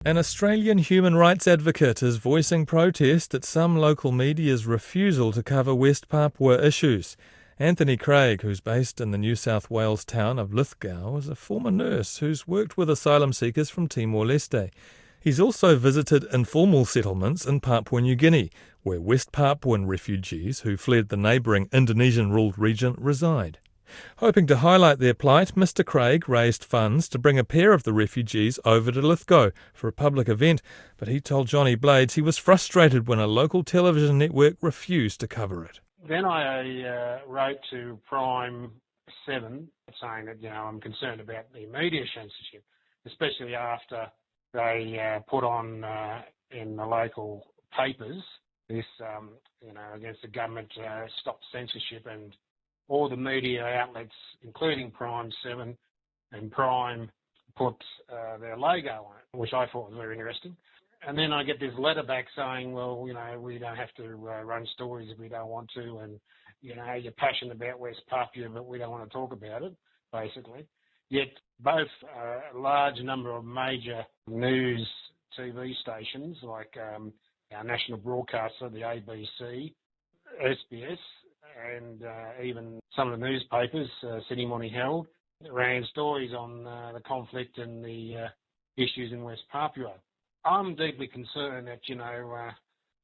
An Australian human rights advocate is voicing protest at some local media's refusal to cover West Papua issues. Anthony Craig, who's based in the New South Wales town of Lithgow, is a former nurse who's worked with asylum seekers from Timor Leste. He's also visited informal settlements in Papua Nugini, where West Papuan refugees who fled the neighbouring Indonesian-ruled region reside. Hoping to highlight their plight, Mr Craig raised funds to bring a pair of the refugees over to Lithgow for a public event, but he told Johnny Blades he was frustrated when a local television network refused to cover it. Then I wrote to Prime 7 saying that, I'm concerned about the media censorship, especially after they put on in the local papers this, against the government, stop censorship, and all the media outlets, including Prime 7 and Prime, put their logo on it, which I thought was very interesting. And then I get this letter back saying, well, we don't have to run stories if we don't want to, and, you're passionate about West Papua, but we don't want to talk about it, basically. Yet both a large number of major news TV stations, like our national broadcaster, the ABC, SBS, and even some of the newspapers, Sydney Morning Herald, ran stories on the conflict and the issues in West Papua. I'm deeply concerned that,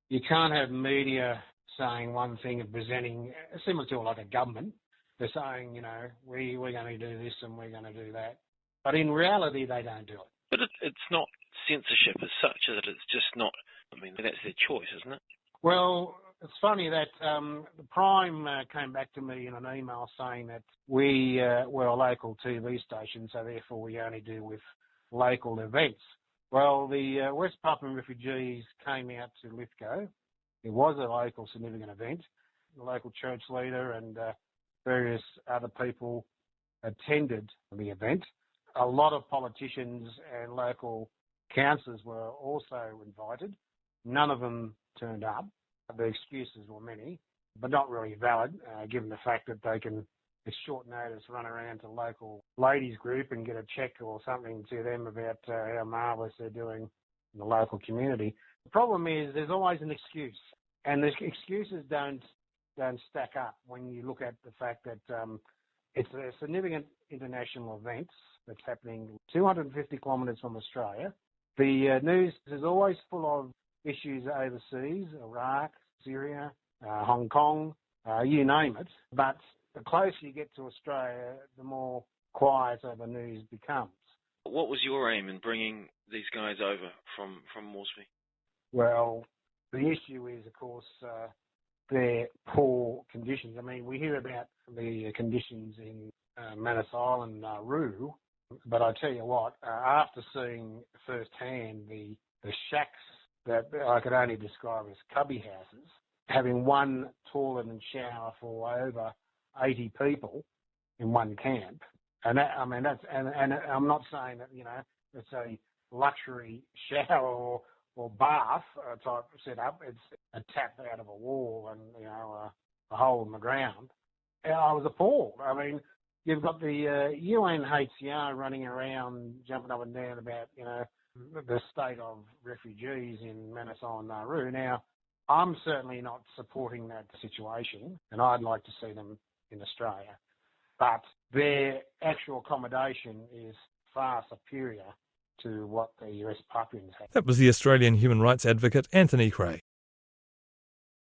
you can't have media saying one thing and presenting, similar to like a government. They're saying, we're going to do this and we're going to do that. But in reality, they don't do it. But it's not censorship as such, is it? It's just not, that's their choice, isn't it? Well, it's funny that the Prime came back to me in an email saying that we're a local TV station, so therefore we only deal with local events. Well, the West Papuan refugees came out to Lithgow. It was a local significant event. The local church leader and various other people attended the event. A lot of politicians and local councillors were also invited. None of them turned up. The excuses were many, but not really valid, given the fact that they can, at short notice, run around to local ladies group and get a check or something to them about how marvellous they're doing in the local community. The problem is there's always an excuse, and the excuses don't stack up when you look at the fact that it's a significant international event that's happening 250 kilometres from Australia. The news is always full of issues overseas, Iraq, Syria, Hong Kong, you name it. But the closer you get to Australia, the more quieter the news becomes. What was your aim in bringing these guys over from Moresby? Well, the issue is, of course, their poor conditions. We hear about the conditions in Manus Island, Nauru, but I tell you what, after seeing firsthand the shacks that I could only describe as cubby houses, having one toilet and shower for over 80 people in one camp, and that, and I'm not saying that it's a luxury shower or bath type setup. It's a tap out of a wall and a hole in the ground. I was appalled. You've got the UNHCR running around, jumping up and down about the state of refugees in Manus Island, Nauru. Now, I'm certainly not supporting that situation, and I'd like to see them in Australia. But their actual accommodation is far superior to what the West Papuans have. That was the Australian human rights advocate Anthony Craig.